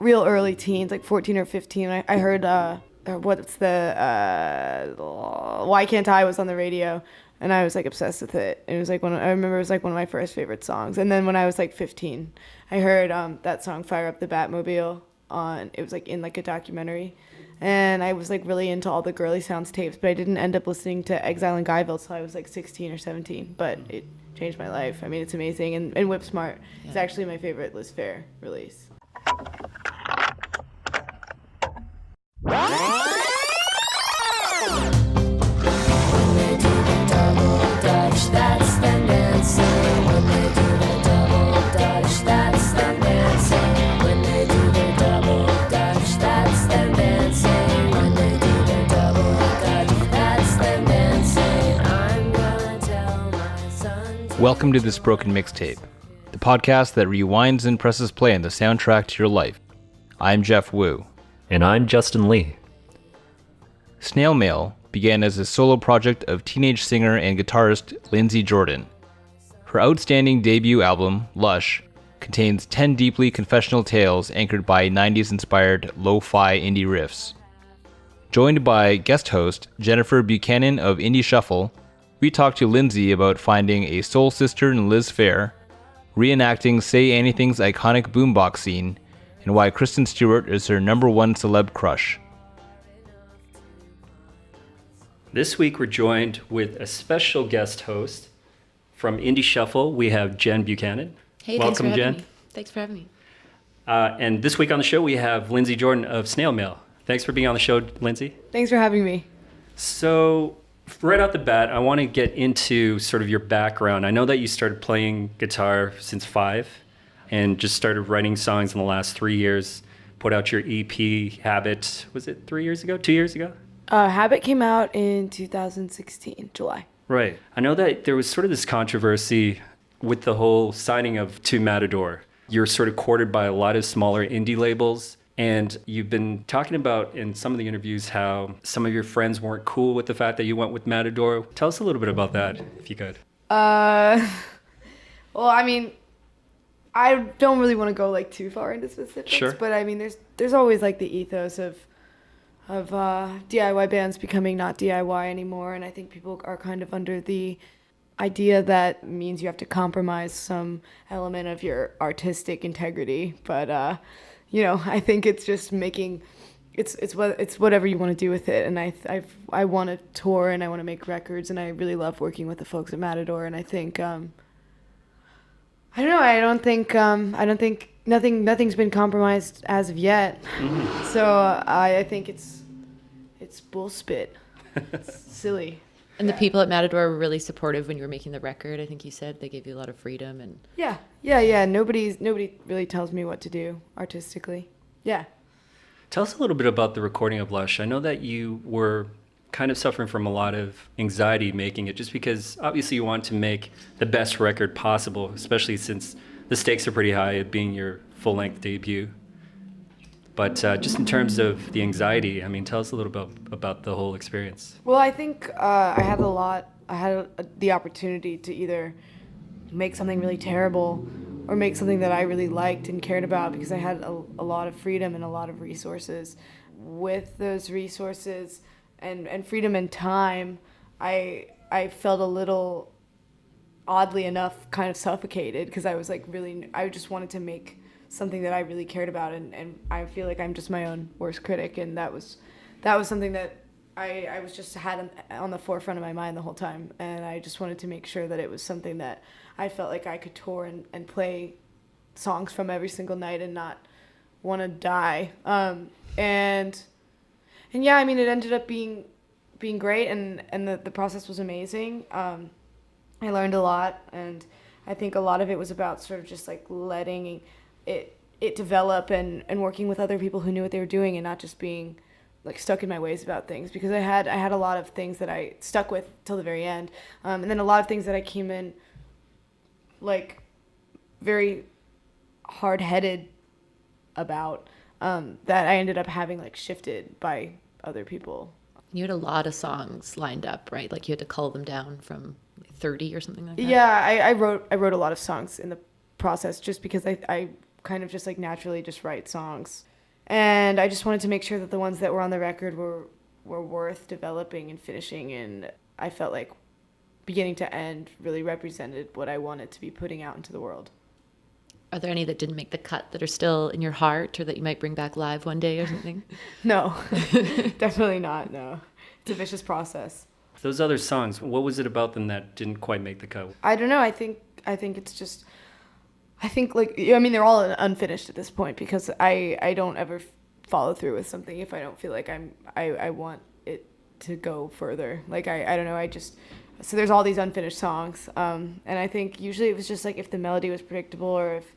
real early teens, like 14 or 15. I heard what's the Why Can't I was on the radio, and I was like obsessed with it. It was like I remember it was like one of my first favorite songs. And then when I was like 15, I heard that song Fire Up the Batmobile on. It was like in like a documentary. And I was like really into all the Girly Sounds tapes, but I didn't end up listening to Exile in Guyville till I was like 16 or 17. But it changed my life. I mean, it's amazing. And Whip Smart is actually my favorite Liz Phair release. Welcome to This Broken Mixtape, the podcast that rewinds and presses play on the soundtrack to your life. I'm Jeff Wu. And I'm Justin Lee. Snail Mail began as a solo project of teenage singer and guitarist Lindsey Jordan. Her outstanding debut album, Lush, contains 10 deeply confessional tales anchored by 90s-inspired lo-fi indie riffs. Joined by guest host Jennifer Buchanan of Indie Shuffle, we talked to Lindsey about finding a soul sister in Liz Phair, reenacting Say Anything's iconic boombox scene, and why Kristen Stewart is her number one celeb crush. This week we're joined with a special guest host from Indie Shuffle. We have Jen Buchanan. Hey, welcome, Jen. Thanks for having me. And this week on the show we have Lindsey Jordan of Snail Mail. Thanks for being on the show, Lindsey. Thanks for having me. So, right out the bat, I want to get into sort of your background. I know that you started playing guitar since 5 and just started writing songs in the last 3 years. Put out your EP, Habit, was it 3 years ago, 2 years ago? Habit came out in 2016, July. Right. I know that there was sort of this controversy with the whole signing of to Matador. You're sort of courted by a lot of smaller indie labels. And you've been talking about in some of the interviews how some of your friends weren't cool with the fact that you went with Matador. Tell us a little bit about that, if you could. Well, I mean, I don't really want to go like too far into specifics. Sure. But I mean, there's always like the ethos of DIY bands becoming not DIY anymore, and I think people are kind of under the idea that means you have to compromise some element of your artistic integrity, but. I think it's just making, it's whatever you want to do with it. And I want to tour and I want to make records, and I really love working with the folks at Matador. And I think, I don't know, I don't think nothing's been compromised as of yet. Mm-hmm. So I think it's bullspit. It's silly. And the people at Matador were really supportive when you were making the record. I think you said they gave you a lot of freedom and yeah. Nobody really tells me what to do artistically. Yeah. Tell us a little bit about the recording of Lush. I know that you were kind of suffering from a lot of anxiety making it, just because obviously you want to make the best record possible, especially since the stakes are pretty high, it being your full-length debut. But just in terms of the anxiety, I mean, tell us a little bit about the whole experience. Well, I think I had the opportunity to either make something really terrible or make something that I really liked and cared about, because I had a lot of freedom and a lot of resources. With those resources and freedom and time, I felt a little, oddly enough, kind of suffocated, because I was like I just wanted to make something that I really cared about, and I feel like I'm just my own worst critic, and that was something that I was just had on the forefront of my mind the whole time, and I just wanted to make sure that it was something that I felt like I could tour and play songs from every single night and not want to die. And yeah, I mean, it ended up being great, and the process was amazing. I learned a lot, and I think a lot of it was about sort of just like letting it develop and working with other people who knew what they were doing, and not just being like stuck in my ways about things, because I had a lot of things that I stuck with till the very end, and then a lot of things that I came in like very hard-headed about, that I ended up having like shifted by other people. you had a lot of songs lined up, right? Like you had to cull them down from 30 or something like that. Yeah, I wrote a lot of songs in the process, just because I kind of just like naturally just write songs. And I just wanted to make sure that the ones that were on the record were worth developing and finishing, and I felt like beginning to end really represented what I wanted to be putting out into the world. Are there any that didn't make the cut that are still in your heart or that you might bring back live one day or something? No, definitely not, no. It's a vicious process. Those other songs, what was it about them that didn't quite make the cut? I don't know, I think it's just, I think like, I mean, they're all unfinished at this point because I don't ever follow through with something if I don't feel like I want it to go further. Like, I don't know, so there's all these unfinished songs. And I think usually it was just like if the melody was predictable or if,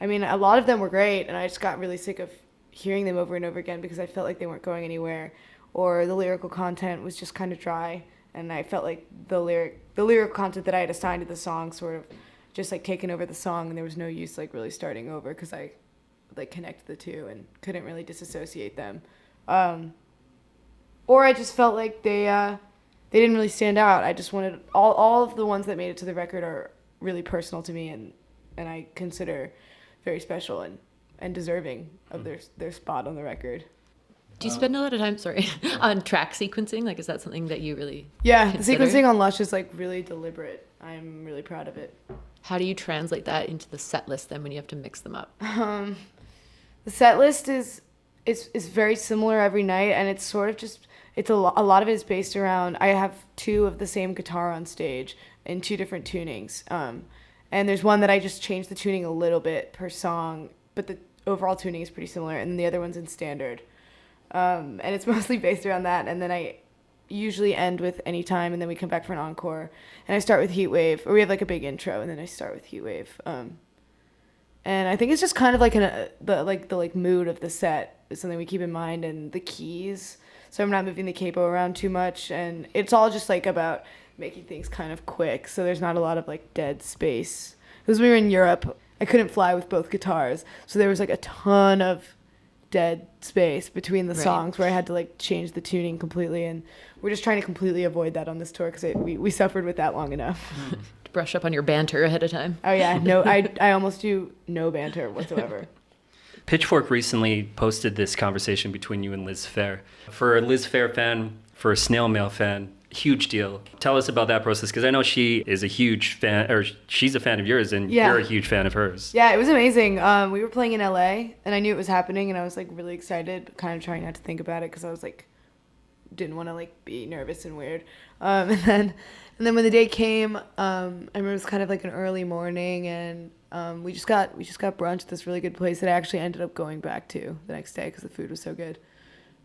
I mean, a lot of them were great and I just got really sick of hearing them over and over again because I felt like they weren't going anywhere, or the lyrical content was just kind of dry. And I felt like the lyrical content that I had assigned to the song sort of just like taken over the song, and there was no use like really starting over because I like connected the two and couldn't really disassociate them. Or I just felt like they didn't really stand out. I just wanted all of the ones that made it to the record are really personal to me and I consider very special and deserving of their spot on the record. Do you spend a lot of time, on track sequencing? Like, is that something that you really consider? The sequencing on Lush is like really deliberate. I'm really proud of it. How do you translate that into the set list then when you have to mix them up? The set list is very similar every night, and it's sort of just, a lot of it is based around, I have two of the same guitar on stage in two different tunings. And there's one that I just changed the tuning a little bit per song, but the overall tuning is pretty similar, and the other one's in standard. And it's mostly based around that, and then I usually end with Anytime, and then we come back for an encore, and I start with Heatwave, or we have like a big intro, and then I start with Heatwave. And I think it's just kind of like the mood of the set is something we keep in mind, and the keys, so I'm not moving the capo around too much, and it's all just like about making things kind of quick, so there's not a lot of like dead space. Because we were in Europe, I couldn't fly with both guitars, so there was like a ton of dead space between the songs where I had to like change the tuning completely, and we're just trying to completely avoid that on this tour because we suffered with that long enough. To brush up on your banter ahead of time. Oh yeah, no, I almost do no banter whatsoever. Pitchfork recently posted this conversation between you and Liz Phair. For a Liz Phair fan, for a Snail Mail fan, huge deal. Tell us about that process, because I know she is a huge fan, or she's a fan of yours, and you're a huge fan of hers. Yeah, it was amazing. We were playing in LA, and I knew it was happening, and I was like really excited, but kind of trying not to think about it because I was like, didn't want to like be nervous and weird. And then when the day came, I remember it was kind of like an early morning, and we just got brunch at this really good place that I actually ended up going back to the next day because the food was so good.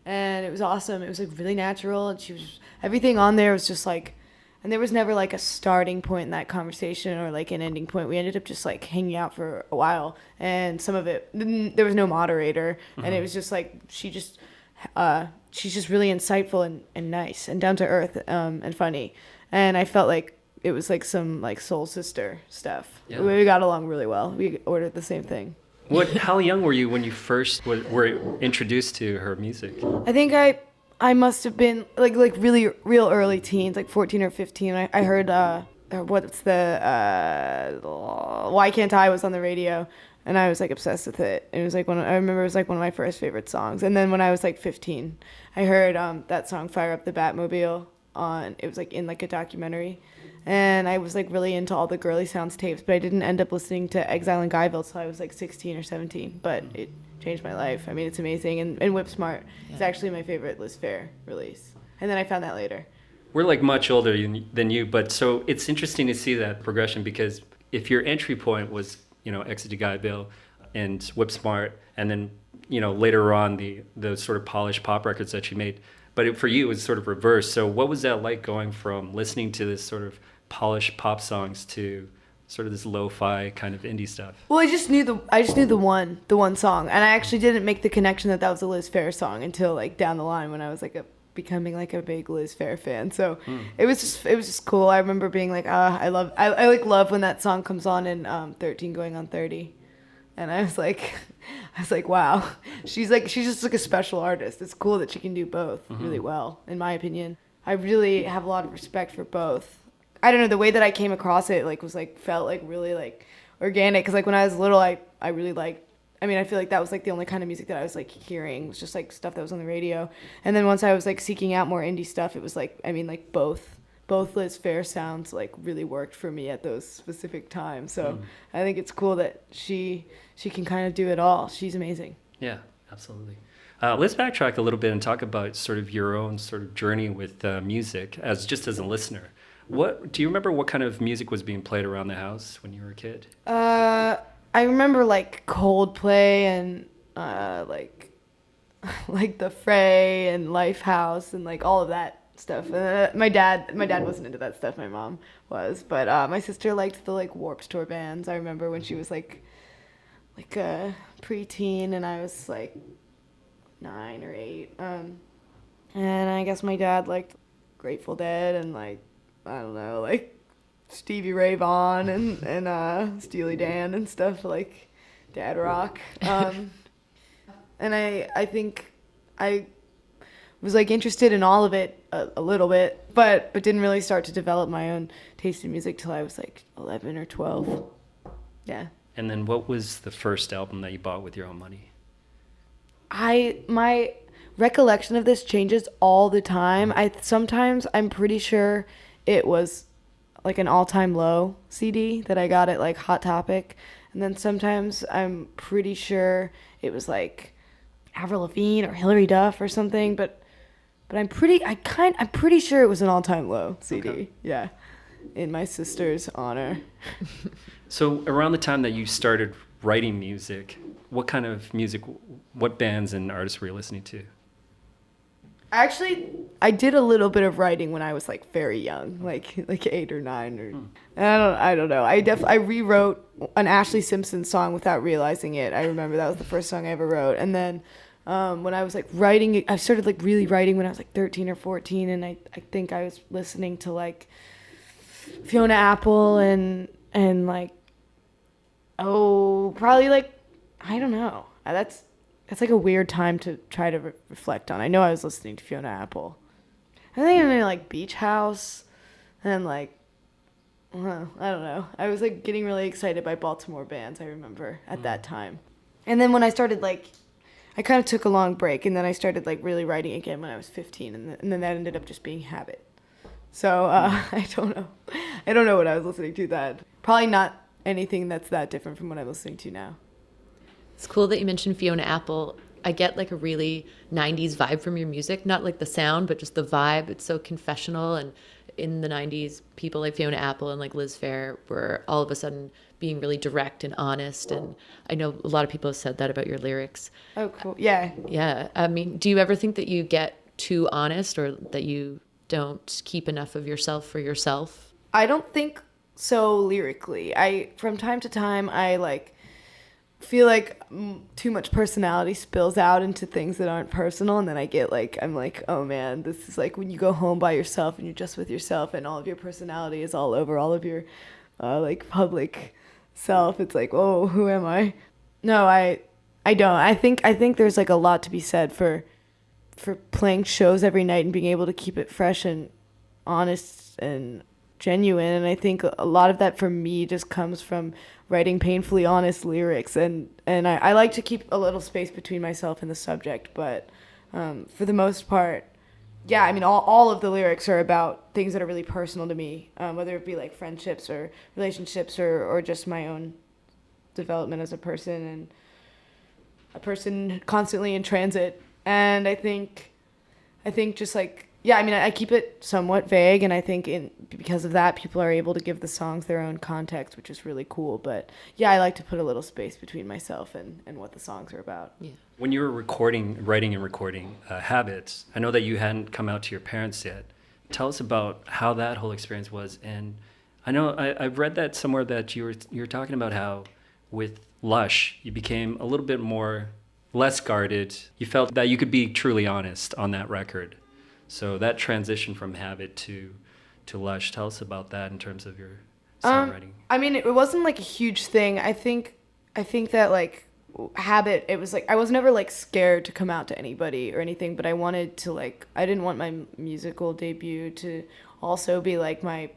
And it was awesome. It was like really natural, and everything on there was just like, and there was never like a starting point in that conversation or like an ending point. We ended up just like hanging out for a while, and some of it, there was no moderator, and it was just like, she's just really insightful and nice and down to earth, and funny. And I felt like it was like some like soul sister stuff. Yeah. We got along really well. We ordered the same thing. How young were you when you first were introduced to her music? I think I must have been like really real early teens, like 14 or 15. I heard what's the Why Can't I was on the radio, and I was like obsessed with it. It was like I remember it was like one of my first favorite songs. And then when I was like 15, I heard that song Fire Up the Batmobile it was like in like a documentary. And I was like really into all the Girly Sounds tapes, but I didn't end up listening to Exile in Guyville until I was like 16 or 17. But it changed my life. I mean, it's amazing. And Whip Smart is actually my favorite Liz Phair release. And then I found that later. We're like much older than you, but so it's interesting to see that progression, because if your entry point was, Exit to Guyville and Whip Smart, and then, later on the sort of polished pop records that you made, but for you it was sort of reversed. So what was that like, going from listening to this sort of polished pop songs to sort of this lo-fi kind of indie stuff? Well, I just knew the one song, and I actually didn't make the connection that was a Liz Phair song until like down the line when I was like becoming like a big Liz Phair fan. So it was just cool. I remember being like, I love when that song comes on in 13 Going on 30, and I was like, wow, she's just like a special artist. It's cool that she can do both really well, in my opinion. I really have a lot of respect for both. I don't know, the way that I came across it felt like really like organic, because like when I was little, I really liked I mean, I feel like that was like the only kind of music that I was like hearing, was just like stuff that was on the radio. And then once I was like seeking out more indie stuff, it was like, I mean, like both Liz Phair sounds like really worked for me at those specific times. So I think it's cool that she can kind of do it all. She's amazing. Yeah, absolutely. Let's backtrack a little bit and talk about sort of your own sort of journey with music as a listener. What do you remember? What kind of music was being played around the house when you were a kid? I remember like Coldplay and like the Fray and Lifehouse and like all of that stuff. My dad wasn't into that stuff. My mom was, but my sister liked the like Warped Tour bands. I remember when she was like a preteen and I was like 9 or 8. And I guess my dad liked Grateful Dead and like, I don't know, like Stevie Ray Vaughan and Steely Dan and stuff, like dad rock. And I think I was like interested in all of it a little bit, but didn't really start to develop my own taste in music till I was like 11 or 12. Yeah. And then what was the first album that you bought with your own money? My recollection of this changes all the time. Sometimes I'm pretty sure it was like an All-Time Low CD that I got at like Hot Topic, and then sometimes I'm pretty sure it was like Avril Lavigne or Hilary Duff or something, but I'm pretty sure it was an All-Time Low CD. Okay. Yeah, in my sister's honor. So around the time that you started writing music, what kind of music, what bands and artists were you listening to? Actually, I did a little bit of writing when I was like very young, like 8 or 9 or I don't know. I rewrote an Ashley Simpson song without realizing it. I remember that was the first song I ever wrote. And then when I was like writing, I started like really writing when I was like 13 or 14, and I think I was listening to like Fiona Apple and like probably like, I don't know. That's like a weird time to try to reflect on. I know I was listening to Fiona Apple. I think I mean like Beach House and like, I don't know. I was like getting really excited by Baltimore bands, I remember, at that time. And then when I started like, I kind of took a long break, and then I started like really writing again when I was 15, and then that ended up just being habit. So I don't know. I don't know what I was listening to then. Probably not anything that's that different from what I'm listening to now. It's cool that you mentioned Fiona Apple. I get like a really 90s vibe from your music, not like the sound, but just the vibe. It's so confessional. And in the 90s, people like Fiona Apple and like Liz Phair were all of a sudden being really direct and honest. And I know a lot of people have said that about your lyrics. Oh, cool. Yeah. Yeah. I mean, do you ever think that you get too honest, or that you don't keep enough of yourself for yourself? I don't think so lyrically. From time to time, I like feel like too much personality spills out into things that aren't personal, and then I'm like, oh man, this is like when you go home by yourself and you're just with yourself and all of your personality is all over all of your like public self. It's like, oh, who am I? No, I don't. I think there's like a lot to be said for playing shows every night and being able to keep it fresh and honest and genuine. And I think a lot of that for me just comes from writing painfully honest lyrics, and I like to keep a little space between myself and the subject, but for the most part, yeah, I mean all of the lyrics are about things that are really personal to me, whether it be like friendships or relationships or just my own development as a person, and a person constantly in transit. And I think just like, yeah, I mean, I keep it somewhat vague, and I think because of that, people are able to give the songs their own context, which is really cool. But yeah, I like to put a little space between myself and what the songs are about. Yeah. When you were writing and recording Habits, I know that you hadn't come out to your parents yet. Tell us about how that whole experience was. And I know I've read that somewhere that you were talking about how with Lush, you became a little bit less guarded. You felt that you could be truly honest on that record. So that transition from Habit to Lush, tell us about that in terms of your songwriting. I mean, it wasn't like a huge thing. I think that like Habit, it was like I was never like scared to come out to anybody or anything, but I wanted to like, I didn't want my musical debut to also be like my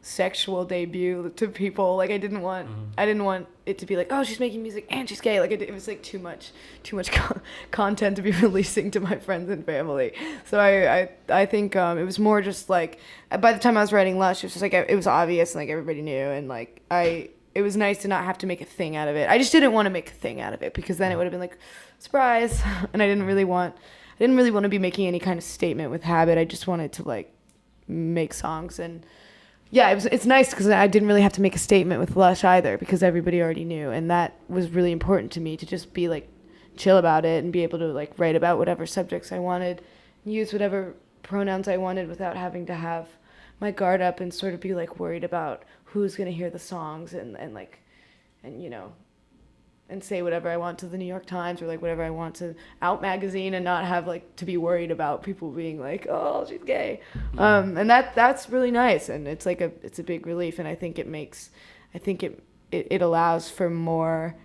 sexual debut to people. Like I didn't want it to be like, oh, she's making music and she's gay. Like it was like too much content to be releasing to my friends and family. So I think it was more just like, by the time I was writing Lush, it was just like it was obvious and like everybody knew, and like it was nice to not have to make a thing out of it. I just didn't want to make a thing out of it, because then it would have been like, surprise. And I didn't really want to be making any kind of statement with Habit. I just wanted to like make songs. And yeah, it's nice because I didn't really have to make a statement with Lush either, because everybody already knew. And that was really important to me, to just be like chill about it and be able to like write about whatever subjects I wanted, use whatever pronouns I wanted without having to have my guard up and sort of be like worried about who's going to hear the songs and you know, and say whatever I want to the New York Times or like whatever I want to Out magazine, and not have like to be worried about people being like, oh, she's gay. And that's really nice, and it's like it's a big relief, and I think it allows for more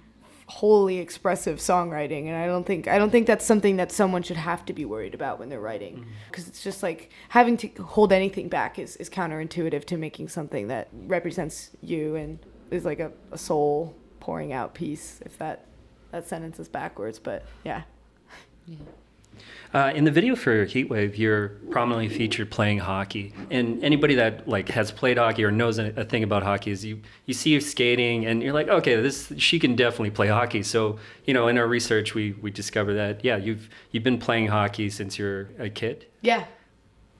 wholly expressive songwriting, and I don't think that's something that someone should have to be worried about when they're writing, because it's just like having to hold anything back is counterintuitive to making something that represents you and is like a soul pouring out piece, if that sentence is backwards, but yeah. In the video for Heatwave, you're prominently featured playing hockey, and anybody that like has played hockey or knows a thing about hockey is you see her skating and you're like, okay, she can definitely play hockey. So in our research we discovered that you've been playing hockey since you're a kid. Yeah.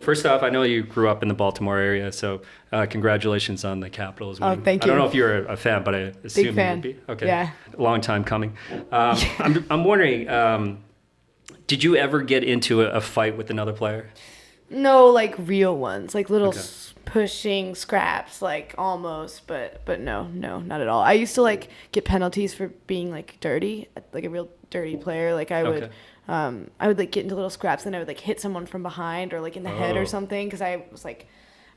First off, I know you grew up in the Baltimore area, so congratulations on the Capitals winning. Oh, thank you. I don't know if you're a fan, but I assume Big fan. you would be. Okay. Yeah. Long time coming. I'm wondering, did you ever get into a fight with another player? No, like real ones, like little Okay. pushing scraps, like almost, but no, not at all. I used to like get penalties for being like dirty, like a real dirty player. Like I would, I would like get into little scraps, and I would like hit someone from behind or like in the head or something, because I was like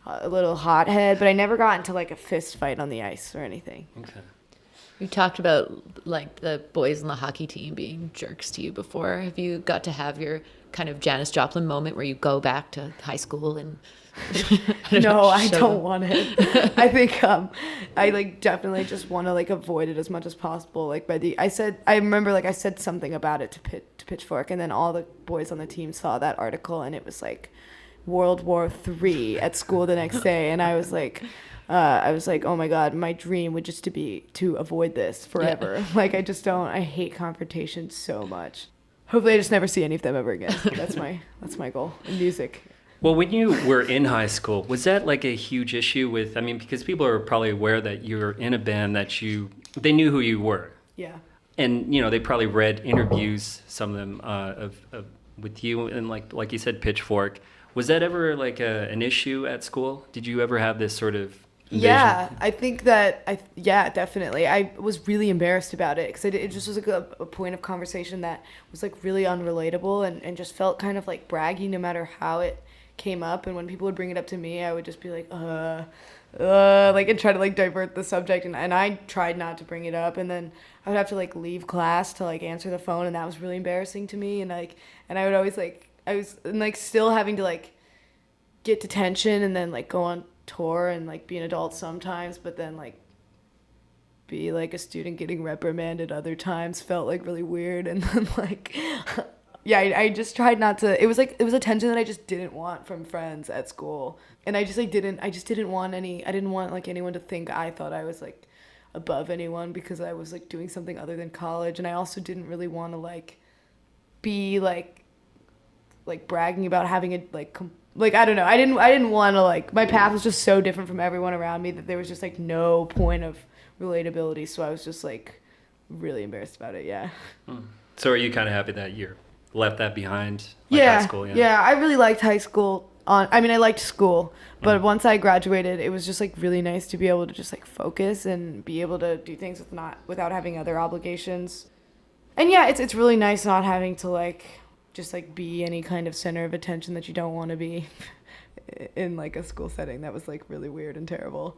a little hothead. But I never got into like a fist fight on the ice or anything. Okay. We talked about like the boys on the hockey team being jerks to you before. Have you got to have your kind of Janis Joplin moment where you go back to high school and No, I show don't them? want it. I think I like definitely just want to like avoid it as much as possible. Like I remember like I said something about it to Pitchfork, and then all the boys on the team saw that article, and it was like World War III at school the next day, and I was like, oh my God, my dream would just to avoid this forever. Yeah. Like I hate confrontation so much. Hopefully I just never see any of them ever again. That's my goal in music. Well, when you were in high school, was that like a huge issue with, because people are probably aware that you're in a band that they knew who you were. Yeah. And, they probably read interviews, some of them of with you, and like you said, Pitchfork. Was that ever like an issue at school? Did you ever have this sort of invasion? Yeah, I think that, definitely. I was really embarrassed about it, because it just was like a point of conversation that was like really unrelatable and just felt kind of like braggy no matter how it came up. And when people would bring it up to me, I would just be like, like, and try to like divert the subject. And I tried not to bring it up. And then I would have to like leave class to like answer the phone. And that was really embarrassing to me. And I would always I was like still having to like get detention and then like go on tour and like be an adult sometimes, but then like be like a student getting reprimanded other times felt like really weird. And then like I just tried not to. It was attention that I just didn't want from friends at school, and I didn't want like anyone to think I thought I was like above anyone because I was like doing something other than college. And I also didn't really want to like be like bragging about having a like I don't know. I didn't want to like, my path was just so different from everyone around me that there was just like no point of relatability. So I was just like really embarrassed about it. Yeah. So are you kind of happy that you left that behind? Like high school, yeah. I really liked high school. I liked school, but once I graduated, it was just like really nice to be able to just like focus and be able to do things without having other obligations. And yeah, it's really nice not having to like just like be any kind of center of attention that you don't want to be in like a school setting. That was like really weird and terrible.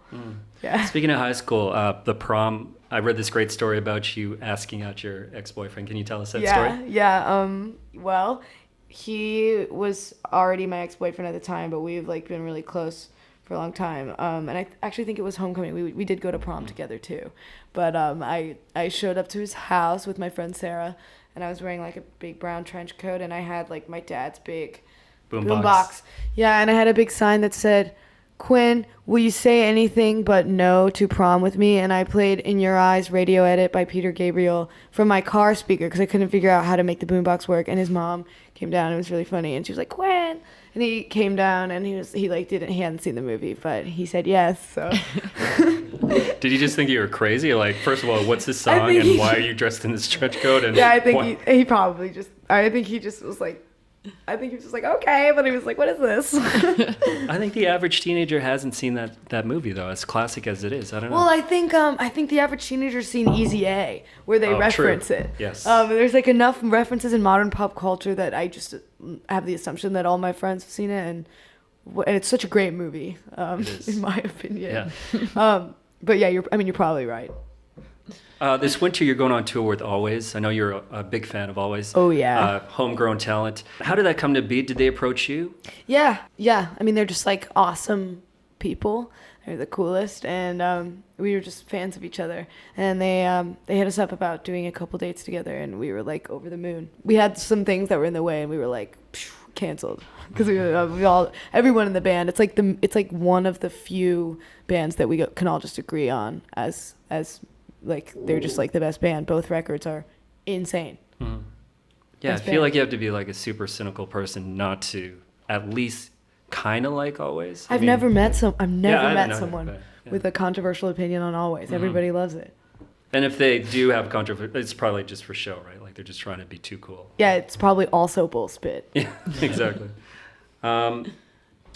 Yeah. Speaking of high school, the prom, I read this great story about you asking out your ex-boyfriend. Can you tell us that story? Yeah. Well, he was already my ex-boyfriend at the time, but we've like been really close for a long time. And I actually think it was homecoming. We did go to prom together too. But I showed up to his house with my friend Sarah, and I was wearing like a big brown trench coat, and I had like my dad's big boombox. Yeah, and I had a big sign that said, "Quinn, will you say anything but no to prom with me?" And I played In Your Eyes radio edit by Peter Gabriel from my car speaker because I couldn't figure out how to make the boombox work. And his mom came down. It was really funny. And she was like, "Quinn." And he came down and he hadn't seen the movie, but he said yes. So Did he just think you were crazy? Like, first of all, what's this song and why are you dressed in this trench coat? And yeah, I think he probably just, I think he just was like, okay, but he was like, what is this? I think the average teenager hasn't seen that movie though, as classic as it is. I don't know. Well, I think the average teenager's seen Easy A, where they reference true. it. Yes. There's like enough references in modern pop culture that I just have the assumption that all my friends have seen it, and it's such a great movie, in my opinion. Yeah. But yeah, you're probably right. This winter, you're going on tour with Always. I know you're a big fan of Always. Oh, yeah. Homegrown talent. How did that come to be? Did they approach you? Yeah. I mean, they're just like awesome people. They're the coolest, and we were just fans of each other. And they hit us up about doing a couple dates together, and we were like over the moon. We had some things that were in the way, and we were like canceled because everyone in the band. It's like one of the few bands that we can all just agree on as like they're just like the best band. Both records are insane. Mm-hmm. Yeah, I feel like you have to be like a super cynical person not to at least kind of like Always. I've never met someone yeah. with a controversial opinion on Always. Mm-hmm. Everybody loves it. And if they do have controversy, it's probably just for show, right? Like they're just trying to be too cool. Yeah, it's probably also bullspit. Yeah, exactly.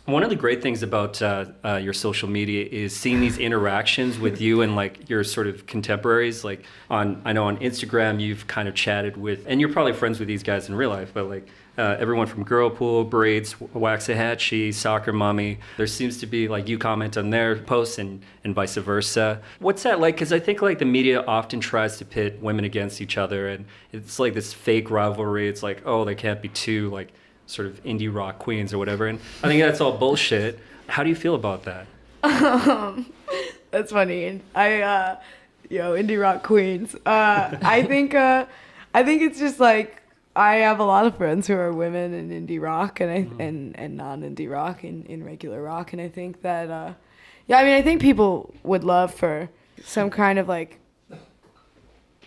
One of the great things about your social media is seeing these interactions with you and like your sort of contemporaries. Like I know on Instagram you've kind of chatted with, and you're probably friends with these guys in real life, but like everyone from Girlpool, Braids, Waxahachie, Soccer Mommy. There seems to be like you comment on their posts and vice versa. What's that like? Because I think like the media often tries to pit women against each other, and it's like this fake rivalry. It's like, oh, there can't be two like sort of indie rock queens or whatever, and I think that's all bullshit. How do you feel about that? That's funny. Indie rock queens. I think it's just like I have a lot of friends who are women in indie rock and and non-indie rock in regular rock, and I think that I think people would love for some kind of like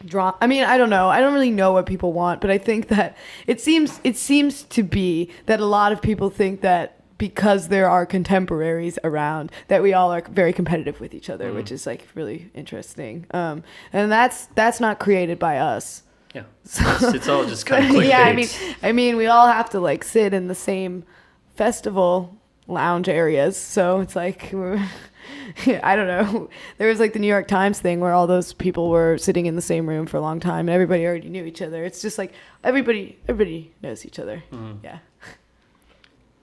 drama. I mean, I don't know. I don't really know what people want, but I think that it seems to be that a lot of people think that because there are contemporaries around that we all are very competitive with each other, which is like really interesting. And that's not created by us. Yeah, it's all just kind of clickbait. Yeah, I mean, we all have to like sit in the same festival lounge areas, so it's like I don't know. There was like the New York Times thing where all those people were sitting in the same room for a long time and everybody already knew each other. It's just like everybody knows each other. Mm-hmm. Yeah.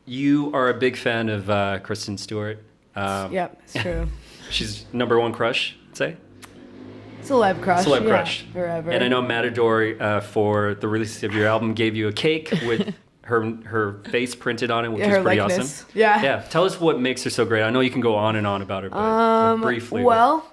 You are a big fan of Kristen Stewart. Yep, it's true. She's number one crush, I'd say. Celeb crush. Celeb crush. Forever. And I know Matador, for the release of your album, gave you a cake with her face printed on it, which is pretty likeness. awesome. Yeah. Yeah. Tell us what makes her so great. I know you can go on and on about her, but briefly. Well,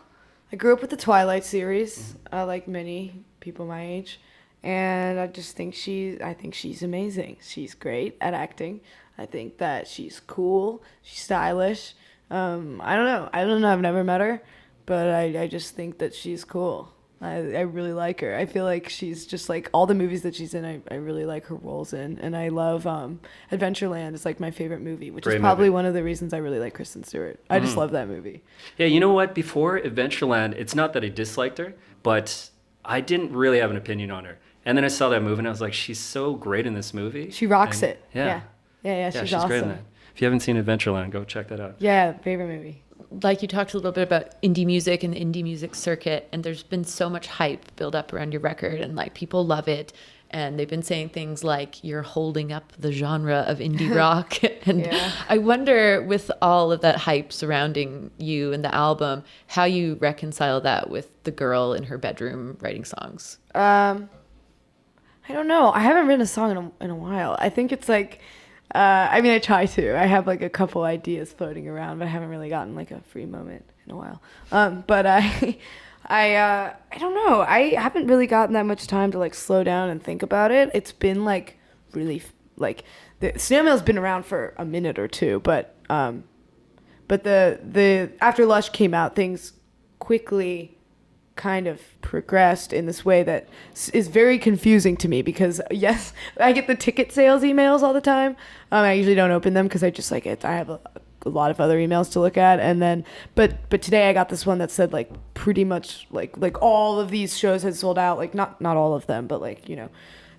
I grew up with the Twilight series, like many people my age, and I just think she's amazing. She's great at acting. I think that she's cool. She's stylish. I don't know. I've never met her, but I just think that she's cool. I really like her. I feel like she's just like all the movies that she's in, I really like her roles in. And I love Adventureland is like my favorite movie, which is probably one of the reasons I really like Kristen Stewart. I just love that movie. Yeah, you know what? Before Adventureland, it's not that I disliked her, but I didn't really have an opinion on her. And then I saw that movie and I was like, she's so great in this movie. She rocks it. Yeah. She's awesome. Great in that. If you haven't seen Adventureland, go check that out. Yeah, favorite movie. Like you talked a little bit about indie music and the indie music circuit, and there's been so much hype built up around your record, and like people love it, and they've been saying things like you're holding up the genre of indie rock. And I wonder, with all of that hype surrounding you and the album, how you reconcile that with the girl in her bedroom writing songs. I don't know. I haven't written a song in a while. I think it's like I mean, I try to. I have like a couple ideas floating around, but I haven't really gotten like a free moment in a while. But I don't know. I haven't really gotten that much time to like slow down and think about it. It's been like really like the Snail Mail's been around for a minute or two, but the after Lush came out, things quickly kind of progressed in this way that is very confusing to me because yes, I get the ticket sales emails all the time. I usually don't open them because I just like it. I have a lot of other emails to look at, and then but today I got this one that said like pretty much like all of these shows had sold out, like not all of them, but like, you know.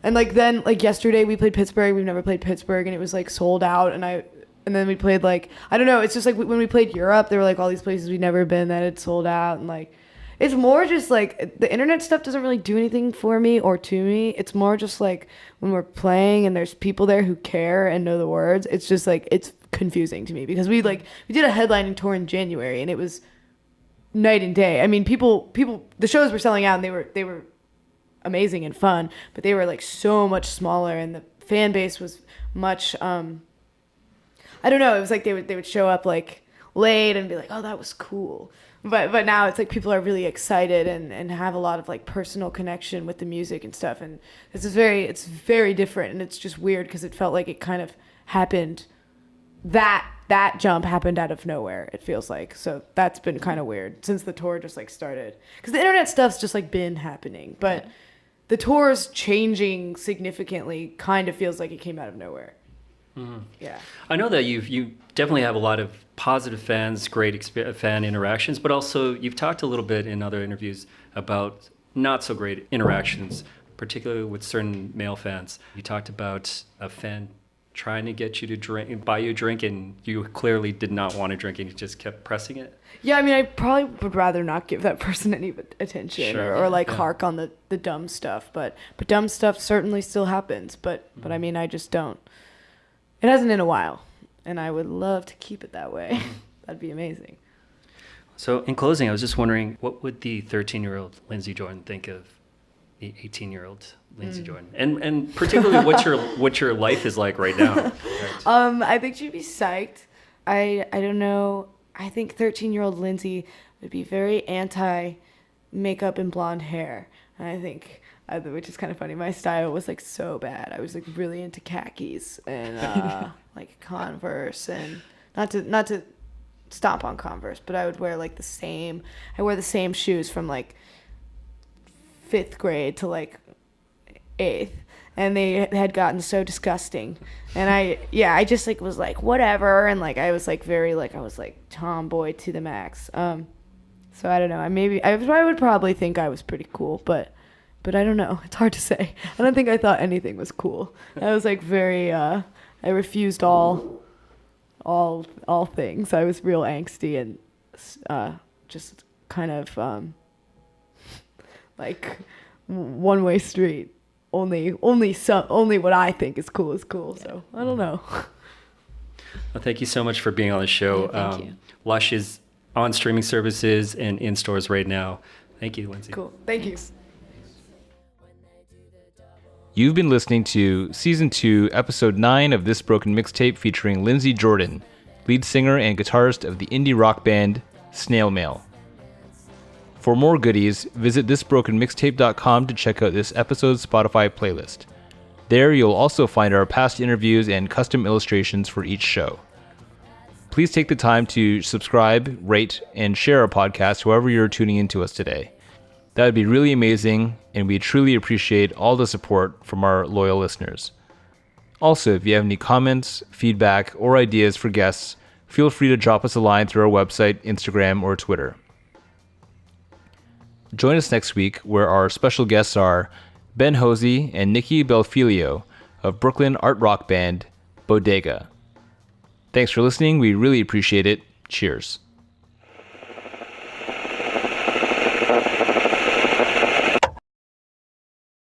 And like then like yesterday we played Pittsburgh. We've never played Pittsburgh, and it was like sold out, and then we played like, I don't know, it's just like when we played Europe, there were like all these places we'd never been that had sold out, and like it's more just like the internet stuff doesn't really do anything for me or to me. It's more just like when we're playing and there's people there who care and know the words, it's just like it's confusing to me because we did a headlining tour in January and it was night and day. I mean, people the shows were selling out and they were amazing and fun, but they were like so much smaller and the fan base was much I don't know, it was like they would show up like late and be like, "Oh, that was cool." But now it's like people are really excited and have a lot of like personal connection with the music and stuff, and it's very different, and it's just weird because it felt like it kind of happened, that jump happened out of nowhere, it feels like. So that's been kind of weird since the tour just like started, because the internet stuff's just like been happening, but the tour's changing significantly kind of feels like it came out of nowhere. Mm-hmm. Yeah, I know that you definitely have a lot of positive fans, great fan interactions, but also you've talked a little bit in other interviews about not so great interactions, particularly with certain male fans. You talked about a fan trying to get you to buy you a drink, and you clearly did not want to drink, and you just kept pressing it. Yeah, I mean, I probably would rather not give that person any attention, Sure. or like hark on the dumb stuff, but dumb stuff certainly still happens, but I mean, I just don't. It hasn't in a while, and I would love to keep it that way. That'd be amazing. So in closing, I was just wondering, what would the 13-year-old Lindsey Jordan think of the 18-year-old Lindsey Jordan? And particularly what your life is like right now. Right. I think she'd be psyched. I don't know. I think 13-year-old Lindsey would be very anti makeup and blonde hair. And I think, which is kind of funny, my style was like so bad. I was like really into khakis and like Converse, and not to stomp on Converse, but I would wear like I wear the same shoes from like 5th grade to like 8th, and they had gotten so disgusting, and I just like was like whatever, and like I was like very like I was like tomboy to the max. So I don't know. I would probably think I was pretty cool, but I don't know. It's hard to say. I don't think I thought anything was cool. I was like very I refused all things. I was real angsty and just kind of like one-way street. Only what I think is cool is cool. So I don't know. Well, thank you so much for being on the show. Yeah, thank you. Lush is on streaming services and in stores right now. Thank you, Lindsey. Cool. Thank you. You've been listening to Season 2, Episode 9 of This Broken Mixtape featuring Lindsey Jordan, lead singer and guitarist of the indie rock band Snail Mail. For more goodies, visit thisbrokenmixtape.com to check out this episode's Spotify playlist. There you'll also find our past interviews and custom illustrations for each show. Please take the time to subscribe, rate, and share our podcast however you're tuning into us today. That would be really amazing, and we truly appreciate all the support from our loyal listeners. Also, if you have any comments, feedback, or ideas for guests, feel free to drop us a line through our website, Instagram, or Twitter. Join us next week, where our special guests are Ben Hosey and Nikki Belfilio of Brooklyn art rock band Bodega. Thanks for listening. We really appreciate it. Cheers.